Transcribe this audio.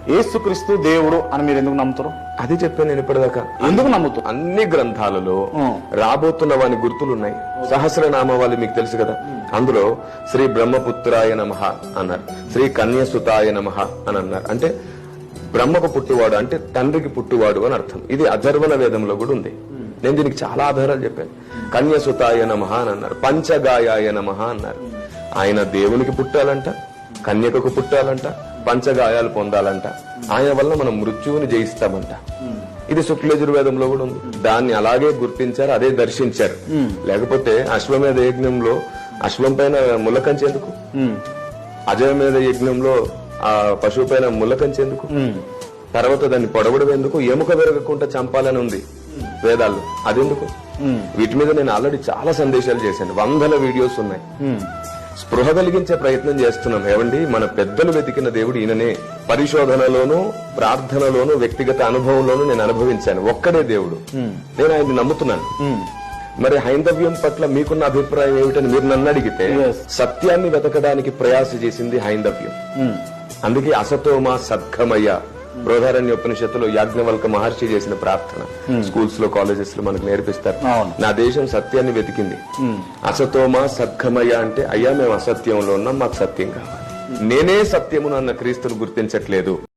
యేసుక్రీస్తు దేవుడు అని మీరు ఎందుకు నమ్ముతారు? అది చెప్పాను నేను ఇప్పటిదాకా. ఎందుకు నమ్ముతారు? అన్ని గ్రంథాలలో రాబోతున్న వాని గుర్తులున్నాయి. సహస్రనామాలు మీకు తెలుసు కదా, అందులో శ్రీ బ్రహ్మపుత్రాయ నమః అన్నారు, శ్రీ కన్యసుతాయ నమః అని అన్నారు. అంటే బ్రహ్మకు పుట్టువాడు అంటే తండ్రికి పుట్టువాడు అని అర్థం. ఇది అథర్వణ వేదంలో కూడా ఉంది. నేను దీనికి చాలా ఆధారాలు చెప్పాను. కన్యసుతాయ నమః అని అన్నారు, పంచగాయాయ నమః అన్నారు. ఆయన దేవునికి పుట్టాలంట, కన్యకకు పుట్టాలంట, పంచగాయాలు పొందాలంట. ఆయన వల్ల మనం మృత్యువుని జయిస్తామంట. ఇది శుక్లయజుర్వేదంలో కూడా ఉంది. దాన్ని అలాగే గుర్తించారు, అదే దర్శించారు. లేకపోతే అశ్వమేధ యజ్ఞంలో అశ్వం పైన ములకంచేందుకు, అజయమేధ యజ్ఞంలో ఆ పశువు పైన ములకంచేందుకు, తర్వాత దాన్ని పొడవడం ఎందుకు, ఎముక విరగకుండా చంపాలని ఉంది వేదాల్లో, అదెందుకు? వీటి మీద నేను ఆల్రెడీ చాలా సందేశాలు చేశాను, వందల వీడియోస్ ఉన్నాయి. స్పృహ కలిగించే ప్రయత్నం చేస్తున్నాం. ఏమండి, మన పెద్దలు వెతికిన దేవుడు ఈయననే. పరిశోధనలోనూ, ప్రార్థనలోనూ, వ్యక్తిగత అనుభవంలోనూ నేను అనుభవించాను. ఒక్కడే దేవుడు, నేను ఆయన్ని నమ్ముతున్నాను. మరి హైందవ్యం పట్ల మీకున్న అభిప్రాయం ఏమిటని మీరు నన్ను అడిగితే, సత్యాన్ని వెతకడానికి ప్రయాస చేసింది హైందవ్యం. అందుకే అసతోమా సద్గమయ బృహదారణ్యోపనిషత్తులో యాజ్ఞవల్క మహర్షి చేసిన ప్రార్థన స్కూల్స్ లో, కాలేజెస్ లో మనకు నేర్పిస్తారు. నా దేశం సత్యాన్ని వెతికింది. అసతోమా సద్గమయ అంటే, అయ్యా మేము అసత్యంలో ఉన్నాం, మాకు సత్యం కావాలి. నేనే సత్యమును అన్న క్రీస్తును గుర్తించట్లేదు.